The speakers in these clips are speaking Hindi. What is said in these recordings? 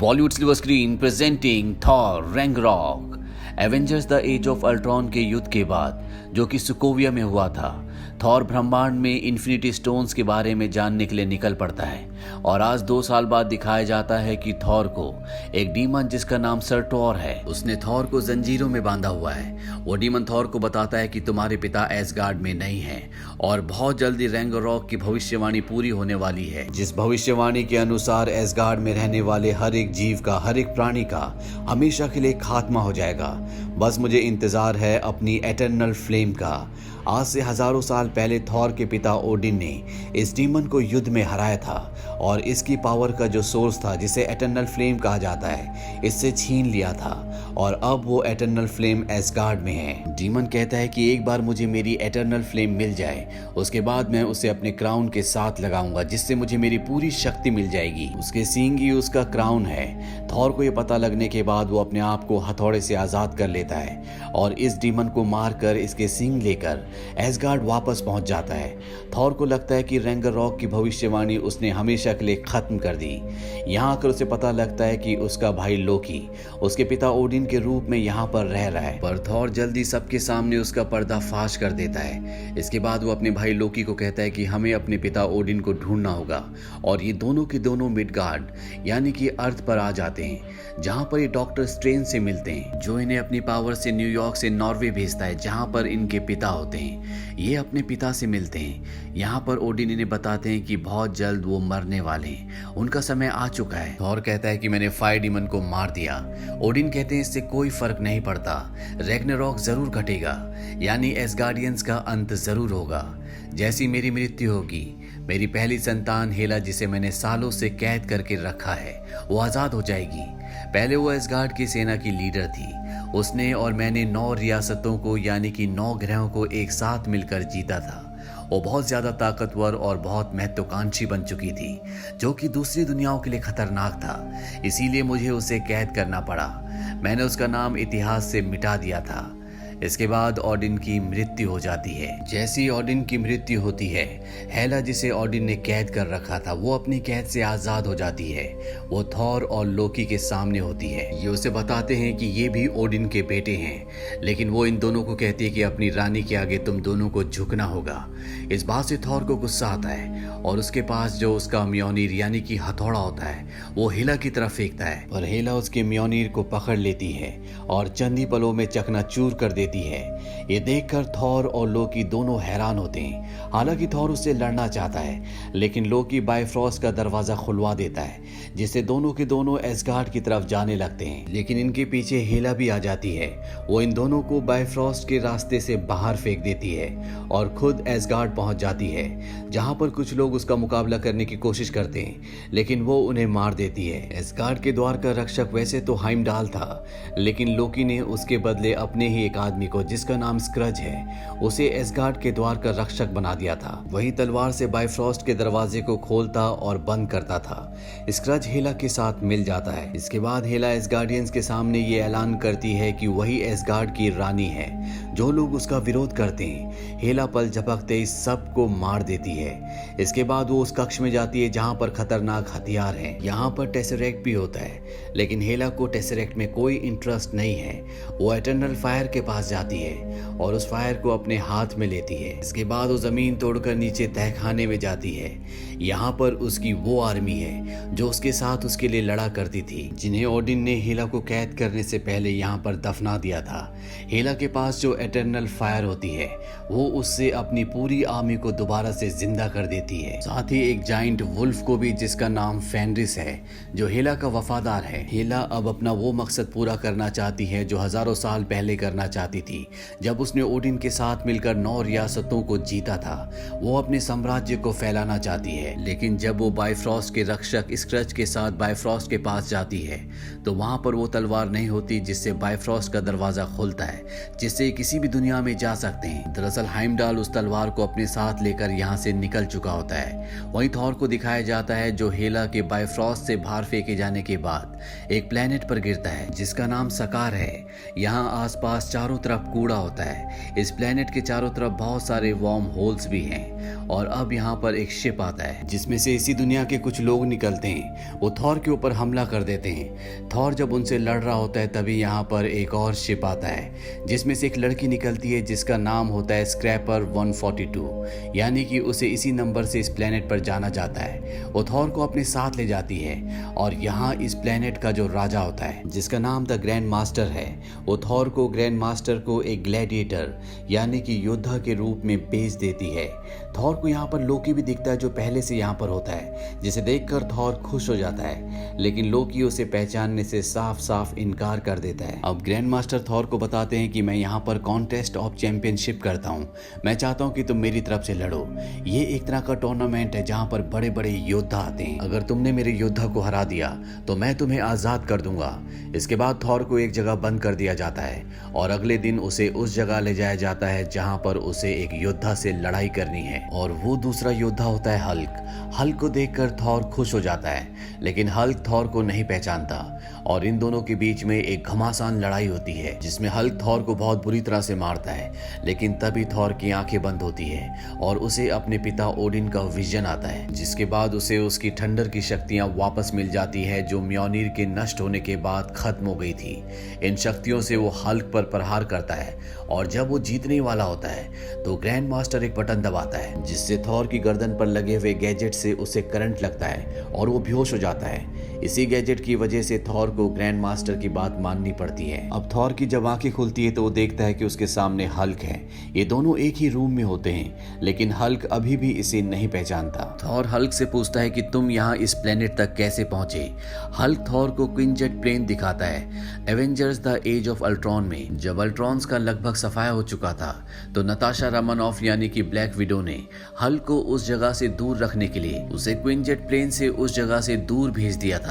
Bollywood silver screen presenting Thor Ragnarok. Avengers the Age of Ultron के युद्ध के बाद जो कि सोकोविया में हुआ था, थॉर ब्रह्मांड में इन्फिनिटी स्टोन्स के बारे में जानने के लिए निकल पड़ता है और आज 2 साल बाद दिखाया जाता है कि थॉर को एक डीमन जिसका नाम सर्टोर है, उसने थॉर को जंजीरों में बांधा हुआ है। वो डीमन थॉर को बताता है कि तुम्हारे पिता एसगार्ड में नहीं हैं और बहुत जल्दी रैग्नारोक की भविष्यवाणी पूरी होने वाली है, जिस भविष्यवाणी के अनुसार एसगार्ड में रहने वाले हर एक जीव का, हर एक प्राणी का हमेशा के लिए खात्मा हो जाएगा। बस मुझे इंतजार है अपनी एटर्नल फ्लेम का। आज से हजारों साल पहले थॉर के पिता ओडिन ने इस डीमन को युद्ध में हराया था और इसकी पावर का जो सोर्स था, जिसे एटर्नल फ्लेम कहा जाता है, इससे छीन लिया था और अब वो एटर्नल फ्लेम एसगार्ड में है। डीमन कहता है कि एक बार मुझे मेरी एटर्नल फ्लेम मिल जाए, उसके बाद मैं उसे अपने क्राउन के साथ लगाऊंगा, जिससे मुझे मेरी पूरी शक्ति मिल जाएगी। उसके सींग ही उसका क्राउन है। थॉर को यह पता लगने के बाद वो अपने आप को हथौड़े से आजाद कर लेता है और इस डीमन को मारकर इसके सींग लेकर एसगार्ड वापस पहुंच जाता है। थॉर को लगता है कि रैग्नारोक की भविष्यवाणी उसने हमेशा के लिए खत्म कर दी। यहाँ आकर उसे पता लगता है कि उसका भाई लोकी उसके पिता ओडिन के रूप में यहाँ पर रह रहा है, पर थॉर जल्दी सबके सामने उसका पर्दाफाश कर देता है। इसके बाद वो अपने भाई लोकी को कहता है कि हमें अपने पिता ओडिन को ढूंढना होगा और ये दोनों के दोनों मिडगार्ड यानी कि अर्थ पर आ जाते हैं, जहाँ पर ये डॉक्टर स्ट्रेंज से मिलते हैं, जो इन्हें अपनी पावर से न्यूयॉर्क से नॉर्वे भेजता है, जहाँ पर इनके पिता होते हैं। ये अपने पिता से मिलते हैं। यहाँ पर ओडिन इन्हें बताते हैं कि बहुत जल्द वो मरने वाले हैं, उनका समय आ चुका है। थॉर कहता है कि मैंने फायर डीमन को मार दिया। ओडिन कहते हैं इससे कोई फर्क नहीं पड़ता, रैग्नारोक जरूर घटेगा, यानी एसगार्डियंस का अंत जरूर होगा। जैसी मेरी मृत्यु होगी, मेरी पहली संतान हेला, जिसे मैंने सालों से कैद करके रखा है, वो आजाद हो जाएगी। पहले वो एसगार्ड की सेना की लीडर थी। उसने और मैंने 9 रियासतों को यानी कि 9 ग्रहों को एक साथ मिलकर जीता था। वो बहुत ज्यादा ताकतवर और बहुत महत्वाकांक्षी बन चुकी थी, जो कि दूसरी दुनियाओं के लिए खतरनाक था। इसीलिए मुझे उसे कैद करना पड़ा। मैंने उसका नाम इतिहास से मिटा दिया था। इसके बाद ओडिन की मृत्यु हो जाती है। जैसी ओडिन की मृत्यु होती है, हेला जिसे ओडिन ने कैद कर रखा था, वो अपनी कैद से आजाद हो जाती है। वो थॉर और लोकी के सामने होती है। ये उसे बताते हैं कि ये भी ओडिन के बेटे हैं, लेकिन वो इन दोनों को कहती है कि अपनी रानी के आगे तुम दोनों को झुकना होगा। इस बात से थॉर को गुस्सा आता है और उसके पास जो उसका म्योनीर यानी कि हथौड़ा होता है, वो हेला की तरफ फेंकता है, पर हेला उसके म्योनीर को पकड़ लेती है और चंद ही पलों में चकनाचूर कर देती है। ये देखकर थॉर और लोकी दोनों हैरान होते हैं। हालांकि थॉर उससे लड़ना चाहता है, लेकिन लोकी बायफ्रॉस्ट का दरवाजा खुलवा देता है, जिससे दोनों के दोनों एसगार्ड की तरफ जाने लगते हैं। लेकिन इनके पीछे हेला भी आ जाती है। वो इन दोनों को बायफ्रॉस्ट के रास्ते से बाहर फेंक देती है और खुद एसगार्ड पहुंच जाती है, जहां पर कुछ लोग उसका मुकाबला करने की कोशिश करते हैं, लेकिन वो उन्हें मार देती है। एसगार्ड के द्वार का रक्षक वैसे तो हाइमडाल था, लेकिन लोकी ने उसके बदले अपने ही एक आदमी को, जिसका नाम स्क्रज है, उसे एसगार्ड के द्वार का रक्षक बना दिया था। वही तलवार से बायफ्रॉस्ट के दरवाजे को खोलता और बंद करता था। स्क्रज हेला के साथ मिल जाता है। इसके बाद हेला एसगार्डियंस के सामने ये ऐलान करती है कि वही एसगार्ड की रानी है। जो लोग उसका विरोध करते हैं, हेला पल झपकते ही सबको मार देती है। इसके बाद वो उस कक्ष में जाती है जहां पर खतरनाक हथियार है। यहाँ पर टेसरेक्ट भी होता है, लेकिन हेला को टेसरेक्ट में कोई इंटरेस्ट नहीं है। वो एटर्नल फायर के पास जाती है और उस फायर को अपने हाथ में लेती है। इसके बाद वो जमीन तोड़कर नीचे तहखाने में जाती है। यहाँ पर उसकी वो आर्मी है जो उसके साथ उसके लिए लड़ा करती थी, जिन्हें ओडिन ने हेला को कैद करने से पहले यहाँ पर दफना दिया था। हेला के पास जो एटर्नल फायर होती है, वो उससे अपनी पूरी आर्मी को दोबारा से जिंदा कर देती है। साथ ही एक जाइंट वुल्फ को भी, जिसका नाम फेनरिस है, जो हेला का वफादार है। हेला अब अपना वो मकसद पूरा करना चाहती है जो हजारों साल पहले करना चाहती थी, जब उसने ओडिन के साथ मिलकर 9 रियासतों को जीता था। वो अपने साम्राज्य को फैलाना चाहती है, लेकिन जब वो बायफ्रॉस्ट के रक्षक स्क्रच के साथ बायफ्रॉस्ट के पास जाती है, तो वहां पर वो तलवार नहीं होती जिससे बायफ्रॉस्ट का दरवाजा खुलता है, जिससे किसी भी दुनिया में जा सकते हैं। दरअसल हाइमडाल उस तलवार को अपने साथ लेकर यहाँ से निकल चुका होता है। वहीं थॉर को दिखाया जाता है, जो हेला के बायफ्रॉस्ट से बाहर फेंके जाने के बाद एक प्लेनेट पर गिरता है, जिसका नाम सकार है। यहाँ आसपास चारों तरफ कूड़ा होता है। इस प्लेनेट के चारों तरफ बहुत सारे वार्म होल्स भी हैं और अब यहाँ पर एक शिप आता है जिसमें से इसी दुनिया के कुछ लोग निकलते हैं। वो थॉर के ऊपर हमला कर देते हैं। थॉर जब उनसे लड़ रहा होता है तभी यहाँ पर एक और शिप आता है जिसमें से एक लड़की निकलती है जिसका नाम होता है स्क्रैपर 142, यानी कि उसे इसी नंबर से इस प्लेनेट पर जाना जाता है। वो थॉर को अपने साथ ले जाती है और यहाँ इस प्लेनेट का जो राजा होता है जिसका नाम द ग्रैंड मास्टर है, वो थॉर को ग्रैंड मास्टर को एक ग्लैडिएटर यानी कि योद्धा के रूप में बेच देती है। थॉर को यहाँ पर लोकी भी दिखता है जो पहले से यहाँ पर होता है, जिसे देखकर थॉर खुश हो जाता है, लेकिन लोकी उसे पहचानने से साफ साफ इनकार कर देता है। अब ग्रैंड मास्टर थॉर को बताते हैं कि मैं यहाँ पर कॉन्टेस्ट ऑफ चैंपियनशिप करता हूँ, मैं चाहता हूँ कि तुम मेरी तरफ से लड़ो। ये एक तरह का टूर्नामेंट है जहाँ पर बड़े बड़े योद्धा आते हैं। अगर तुमने मेरे योद्धा को हरा दिया तो मैं तुम्हें आजाद कर दूंगा। इसके बाद थॉर को एक जगह बंद कर दिया जाता है और अगले दिन उसे उस जगह ले जाया जाता है जहाँ पर उसे एक योद्धा से लड़ाई करनी है और वो दूसरा योद्धा होता है हल्क। हल्क को देखकर थॉर खुश हो जाता है, लेकिन हल्क थॉर को नहीं पहचानता और इन दोनों के बीच में एक घमासान लड़ाई होती है जिसमें हल्क थॉर को बहुत बुरी तरह से मारता है। लेकिन तभी थॉर की आंखें बंद होती है और उसे अपने पिता ओडिन का विजन आता है, जिसके बाद उसे उसकी ठंडर की शक्तियां वापस मिल जाती है जो म्योनीर के नष्ट होने के बाद खत्म हो गई थी। इन शक्तियों से वो हल्क पर प्रहार करता है और जब वो जीतने वाला होता है तो ग्रैंड मास्टर एक बटन दबाता है जिससे थॉर की गर्दन पर लगे हुए गैजेट से उसे करंट लगता है और वो बेहोश हो जाता है। इसी गैजेट की वजह से थॉर को ग्रैंड मास्टर की बात माननी पड़ती है। अब थॉर की जब आंखें खुलती है तो वो देखता है कि उसके सामने हल्क है। ये दोनों एक ही रूम में होते हैं, लेकिन हल्क अभी भी इसे नहीं पहचानता। थॉर हल्क से पूछता है कि तुम यहाँ इस प्लेनेट तक कैसे पहुंचे। हल्क थॉर को क्विंजेट प्लेन दिखाता है। Avengers the Age of Ultron में जब अल्ट्रॉन्स का लगभग सफाया हो चुका था तो नताशा रमनॉफ यानी कि ब्लैक विडो ने हल्क को उस जगह से दूर रखने के लिए उसे क्विंजेट प्लेन से उस जगह से दूर भेज दिया था।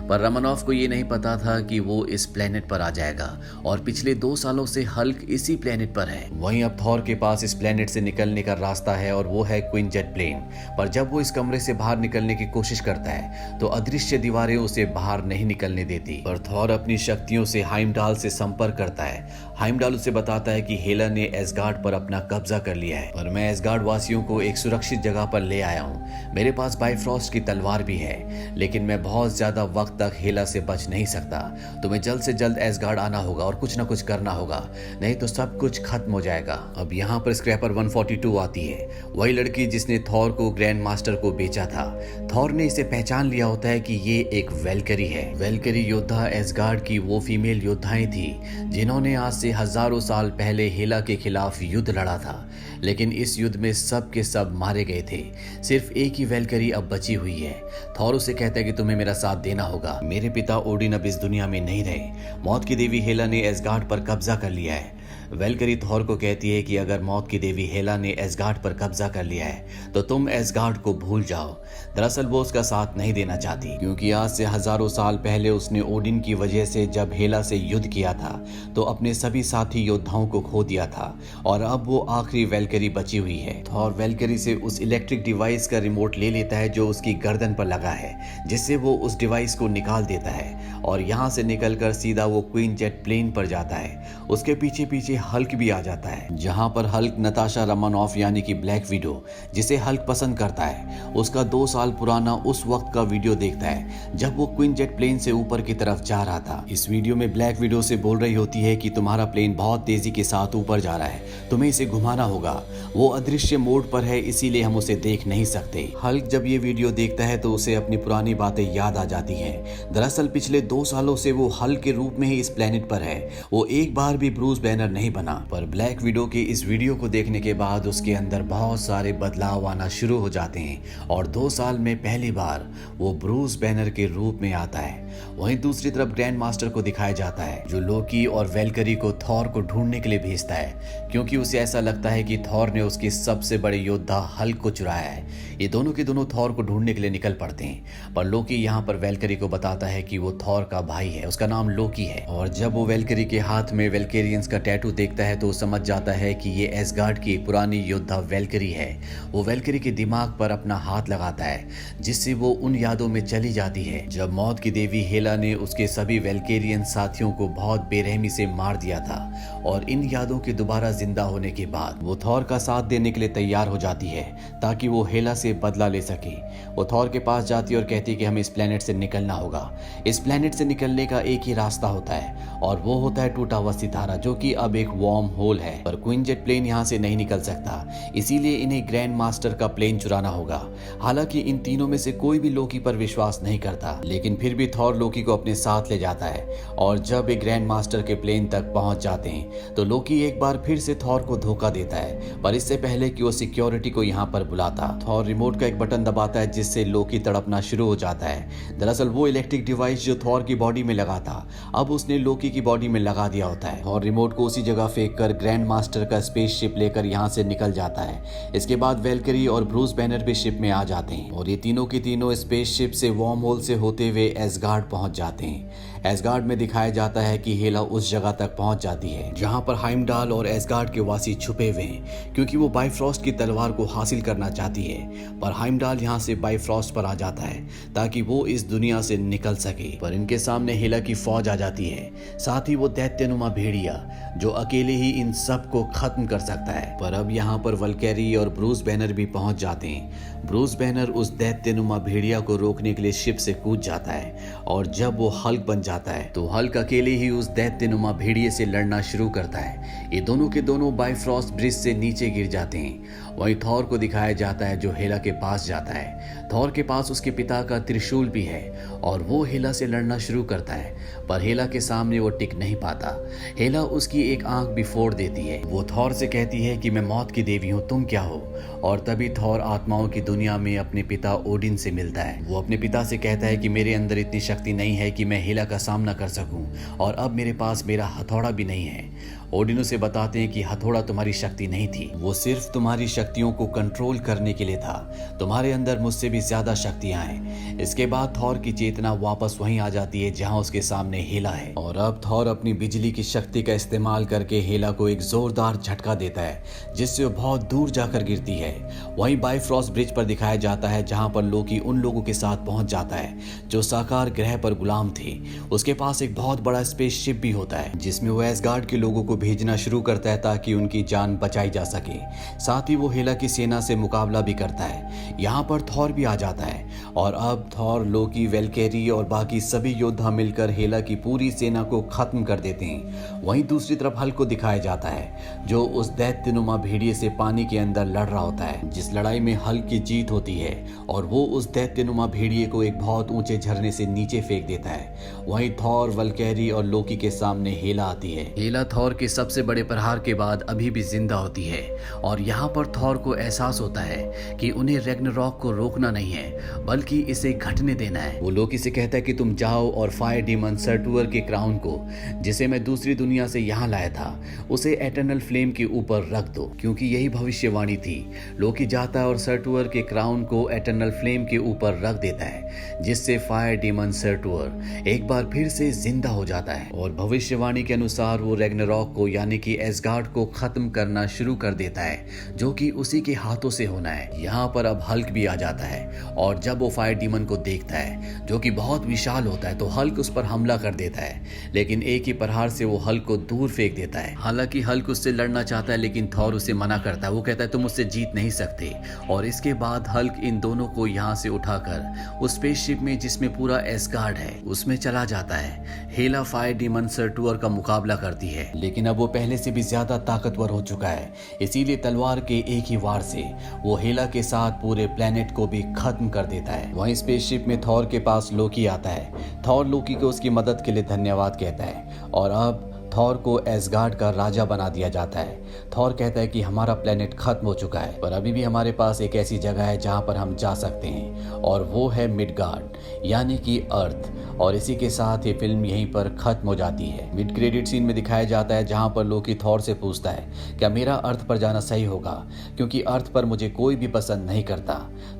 पर रमनॉफ को ये नहीं पता था कि वो इस प्लेनेट पर आ जाएगा और पिछले 2 सालों से हल्क इसी प्लेनेट पर है। वहीं अब थॉर के पास इस प्लेनेट से निकलने का रास्ता है और वो है क्विंजेट प्लेन। पर जब वो इस कमरे से बाहर निकलने की कोशिश करता है तो अदृश्य दीवारें उसे बाहर नहीं निकलने देती। पर थॉर अपनी शक्तियों से हाइमडाल से संपर्क करता है। हाइमडाल उसे बताता है कि हेला ने एसगार्ड पर अपना कब्जा कर लिया है, पर मैं एसगार्ड वासियों को एक सुरक्षित जगह पर ले आया हूँ। मेरे पास बाइफ्रॉस्ट की तलवार भी है, लेकिन मैं बहुत ज्यादा वक्त तक हेला से बच नहीं सकता। तुम्हें जल्द से जल्द एसगार्ड आना होगा और कुछ ना कुछ करना होगा, नहीं तो सब कुछ खत्म हो जाएगा। अब यहाँ पर स्क्रैपर 142 आती है, वही लड़की जिसने थॉर को ग्रैंड मास्टर को बेचा था। थॉर ने इसे पहचान लिया होता है कि ये एक वेलकरी है। वेलकरी योद्धा एसगार्ड की वो फीमेल योद्धाएं थी जिन्होंने आज से हजारों साल पहले हेला के खिलाफ युद्ध लड़ा था, लेकिन इस युद्ध में सब के सब मारे गए थे। सिर्फ एक ही वेलकरी अब बची हुई है। थॉर उसे कहता है कि तुम्हें मेरा साथ देना होगा। मेरे पिता ओडिन अब इस दुनिया में नहीं रहे। मौत की देवी हेला ने एसगार्ड पर कब्जा कर लिया है। वेलकरी थॉर को कहती है कि अगर मौत की देवी हेला ने एसगार्ड पर कब्जा कर लिया है तो तुम एसगार्ड को भूल जाओ। दरअसल वो उसका साथ नहीं देना चाहती, क्योंकि आज से हजारों साल पहले उसने ओडिन की वजह से जब हेला से युद्ध किया था तो अपने सभी साथी योद्धाओं को खो दिया था और अब वो आखिरी वेलकरी बची हुई है। थॉर वेलकरी से उस इलेक्ट्रिक डिवाइस का रिमोट ले लेता है जो उसकी गर्दन पर लगा है, जिससे वो उस डिवाइस को निकाल देता है और यहाँ से निकलकर सीधा वो क्वीनजेट प्लेन पर जाता है। उसके पीछे पीछे हल्क भी आ जाता है, जहां पर हल्क नताशा रमनॉफ यानी कि ब्लैक विडो, जिसे हल्क पसंद करता है, उसका 2 साल पुराना उस वक्त का वीडियो देखता है जब वो क्वीनजेट प्लेन से ऊपर की तरफ जा रहा था। इस वीडियो में ब्लैक विडो से बोल रही होती है कि तुम्हारा प्लेन बहुत तेजी के साथ ऊपर जा रहा है, तुम्हें इसे घुमाना होगा। वो अदृश्य मोड पर है, इसीलिए हम उसे देख नहीं सकते। हल्क जब ये वीडियो देखता है तो उसे अपनी पुरानी बातें याद आ जाती हैं। दरअसल पिछले 2 सालों से वो हल्क के रूप में ही इस प्लेनेट पर है। वो एक बार भी ब्रूस बैनर नहीं बना। पर ब्लैक विडो के इस वीडियो को देखने के बाद उसके अंदर बहुत सारे बदलाव आना शुरू हो जाते हैं और 2 साल में पहली बार वो ब्रूस बैनर के रूप में आता है। वहीं दूसरी तरफ ग्रैंड मास्टर को दिखाया जाता है जो लोकी और वेलकरी को थॉर को ढूंढने के लिए भेजता है, क्योंकि उसे ऐसा लगता है कि थॉर ने उसके सबसे बड़े योद्धा हल्क को चुराया है। ये दोनों के दोनों थॉर को ढूंढने के लिए निकल पड़ते हैं, पर लोकी यहाँ पर वेलकरी को बताता है कि वो थॉर का भाई है, उसका नाम लोकी है। और जब वो वेलकरी के हाथ में वेलकेरियंस का टैटू देखता है तो वो समझ जाता है कि ये एसगार्ड की एक पुरानी योद्धा वेलकरी है। वो वेलकरी के दिमाग पर अपना हाथ लगाता है, जिससे वो उन यादों में चली जाती है जब मौत की देवी भी हेला ने उसके सभी वेल्केरियन साथियों को बहुत बेरहमी से मार दिया था और इन यादों के दोबारा जिंदा होने के बाद वो थॉर का साथ देने के लिए तैयार हो जाती है ताकि वो हेला से बदला ले सके। वो थॉर के पास जाती है और कहती है कि हमें इस प्लेनेट से निकलना होगा। इस प्लेनेट से निकलने का एक ही रास्ता होता है और वो होता है टूटा हुआ सितारा, जो कि अब एक वार्म होल है। पर क्वीन जेट प्लेन यहाँ से नहीं निकल सकता, इसीलिए इन्हें ग्रैंड मास्टर का प्लेन चुराना होगा। हालांकि इन तीनों में से कोई भी लोकी पर विश्वास नहीं करता, लेकिन फिर भी थॉर लोकी को अपने साथ ले जाता है और जब एक ग्रैंड मास्टर के प्लेन तक पहुंच जाते हैं तो लोकी एक बार फिर से थॉर को धोखा देता है। पर इससे पहले कि वो सिक्योरिटी को यहाँ पर बुलाता, थॉर रिमोट का एक बटन दबाता है जिससे लोकी तड़पना शुरू हो जाता है। दरअसल वो इलेक्ट्रिक डिवाइस जो थॉर की बॉडी में लगा था अब उसने लोकी की बॉडी में लगा दिया होता है और रिमोट को उसी जगह फेंक कर ग्रैंड मास्टर का स्पेसशिप लेकर यहाँ से निकल जाता है। इसके बाद वेलकरी और ब्रूस बैनर भी शिप में आ जाते हैं और ये तीनों के तीनों स्पेसशिप से वार्म होल से होते हुए एसगार्ड पहुंच जाते हैं। एसगार्ड में दिखाया जाता है कि हेला उस जगह तक पहुंच जाती है जहां पर हाइमडाल और एसगार्ड के वासी छुपे हुए हैं, क्योंकि वो बाइफ्रॉस्ट की तलवार को हासिल करना चाहती है। पर हाइमडाल यहां से बाइफ्रॉस्ट पर आ जाता है ताकि वो इस दुनिया से निकल सके। पर इनके सामने हेला की फौज आ जाती है, साथ ही वो दैत्यनुमा भेड़िया जो अकेले ही इन सब को खत्म कर सकता है। पर अब यहाँ पर वल्केरी और ब्रूस बैनर भी पहुंच जाते हैं। ब्रूस बैनर उस दैत्यनुमा भेड़िया को रोकने के लिए शिप से कूद जाता है और जब वो हल्क बन जाता है तो हल्क अकेले ही उस दैत्यनुमा भेड़िए से लड़ना शुरू करता है। ये दोनों के दोनों बाइफ्रॉस्ट ब्रिज से नीचे गिर जाते हैं। वहीं थॉर को दिखाया जाता है जो हेला के पास जाता है। थॉर के पास उसके पिता का त्रिशूल भी है और वो हेला से लड़ना शुरू करता है, पर हेला के सामने वो टिक नहीं पाता। हेला उसकी एक आंख भी फोड़ देती है। वो थॉर से कहती है कि मैं मौत की देवी हूँ, तुम क्या हो? और तभी थॉर आत्माओं की दुनिया में अपने पिता ओडिन से मिलता है। वो अपने पिता से कहता है कि मेरे अंदर इतनी शक्ति नहीं है कि मैं हेला का सामना कर सकूं और अब मेरे पास मेरा हथौड़ा भी नहीं है। ओडिन उसे बताते हैं कि हथौड़ा तुम्हारी शक्ति नहीं थी, वो सिर्फ तुम्हारी शक्तियों को कंट्रोल करने के लिए था। तुम्हारे अंदर मुझसे भी ज्यादा शक्तियां हैं। इसके बाद थॉर की चेतना वापस वहीं आ जाती है जहां उसके सामने हेला है और अब थॉर अपनी बिजली की शक्ति का इस्तेमाल करके हेला को एक जोरदार झटका देता है जिससे वो बहुत दूर जाकर गिरती है। वहीं बाइफ्रॉस्ट ब्रिज पर दिखाया जाता है जहां पर लोकी उन लोगों के साथ पहुंच जाता है जो साकार ग्रह पर गुलाम थे। उसके पास एक बहुत बड़ा स्पेसशिप भी होता है जिसमें वो एसगार्ड के लोगों को भेजना शुरू करता है ताकि उनकी जान बचाई जा सके। साथ ही वो हेला की सेना से मुकाबला भी करता है। यहाँ पर थॉर भी आ जाता है और अब थॉर, लोकी, वेलकेरी और बाकी सभी योद्धा मिलकर हेला की पूरी सेना को खत्म कर देते हैं। वहीं दूसरी तरफ हल्क को दिखाया जाता है जो उस दैत्यनुमा भेड़िए से पानी के अंदर लड़ रहा होता है, जिस लड़ाई में हल्क की जीत होती है और वो उस दैत्यनुमा भेड़िए को एक बहुत ऊंचे झरने से नीचे फेंक देता है। वहीं थॉर, वल्केरी और लोकी के सामने हेला आती है। हेला थॉर के सबसे बड़े प्रहार के बाद अभी भी जिंदा होती है और यहाँ पर थॉर को एहसास होता है कि उन्हें रैग्नारॉक को रोकना नहीं है बल्कि इसे घटने देना है। वो लोकी से कहता है कि तुम जाओ और फायर डीमन सर्टुअर के क्राउन को, जिसे मैं दूसरी दुनिया से यहाँ लाया था, उसे एटर्नल फ्लेम के ऊपर रख दो, क्योंकि यही भविष्यवाणी थी। लोकी जाता है और सर्टुअर के क्राउन को एटर्नल फ्लेम के ऊपर रख देता है जिससे फायर डीमन सर्टुअर एक बार फिर से जिंदा हो जाता है और भविष्यवाणी के अनुसार वो रैग्नारॉक को यानी कि एसगार्ड को खत्म करना शुरू कर देता है जो कि उसी के हाथों से होना है। यहाँ पर अब हल्क भी आ जाता है और जब वो फायर डीमन को देखता है जो कि बहुत विशाल होता है तो हल्क उस पर हमला कर देता है, लेकिन एक ही प्रहार से वो हल्क को दूर फेंक देता है। हालांकि हल्क उससे लड़ना चाहता है लेकिन थॉर उसे मना करता है। वो कहता है तुम मुझसे जीत नहीं सकते और इसके बाद हल्क इन दोनों को यहाँ से उठाकर उस स्पेसशिप में जिसमें पूरा एसगार्ड है उसमें चला जाता है। हेला फायर डीमन सर्टुअर का मुकाबला करती है लेकिन अब वो पहले से भी ज्यादा ताकतवर हो चुका है, इसीलिए तलवार के एक ही वार से वो हेला के साथ पूरे प्लेनेट को भी खत्म कर देता है। वहीं स्पेसशिप में थॉर के पास लोकी आता है। थॉर लोकी को उसकी मदद के लिए धन्यवाद कहता है और अब थॉर को एसगार्ड का राजा बना दिया जाता है। थॉर कहता है कि हमारा प्लेनेट खत्म हो चुका है पर अभी भी हमारे पास एक ऐसी जगह है जहां पर हम जा सकते हैं और वो है मिडगार्ड यानी कि अर्थ। और इसी के साथ ये फिल्म यहीं पर खत्म हो जाती है। मिड क्रेडिट सीन में दिखाया जाता है जहां पर लोकी थॉर से पूछता है क्या मेरा अर्थ पर जाना सही होगा, क्योंकि अर्थ पर मुझे कोई भी पसंद नहीं करता।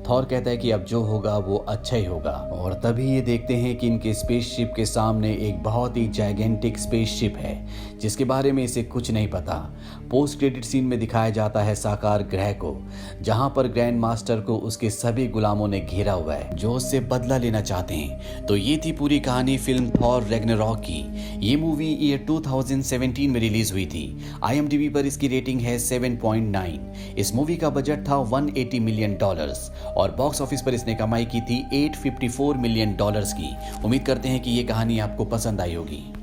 थॉर कहता है कि अब जो होगा वो अच्छा ही होगा और तभी ये देखते हैं कि इनके स्पेसशिप के सामने एक बहुत ही जाइगेंटिक स्पेसशिप है जिसके बारे में इसे कुछ नहीं पता। पोस्ट क्रेडिट सीन में दिखाया जाता है साकार ग्रह को, जहां पर ग्रैंड मास्टर को उसके सभी गुलामों ने घेरा हुआ है जो उससे बदला लेना चाहते हैं। तो ये थी पूरी कहानी फिल्म थॉर रैग्नारॉक की। ये मूवी ईयर 2017 में रिलीज हुई थी। IMDb पर इसकी रेटिंग है 7.9। इस मूवी का बजट था $180 मिलियन और बॉक्स ऑफिस पर इसने कमाई की थी $854 मिलियन की। उम्मीद करते हैं कि ये कहानी आपको पसंद आई होगी।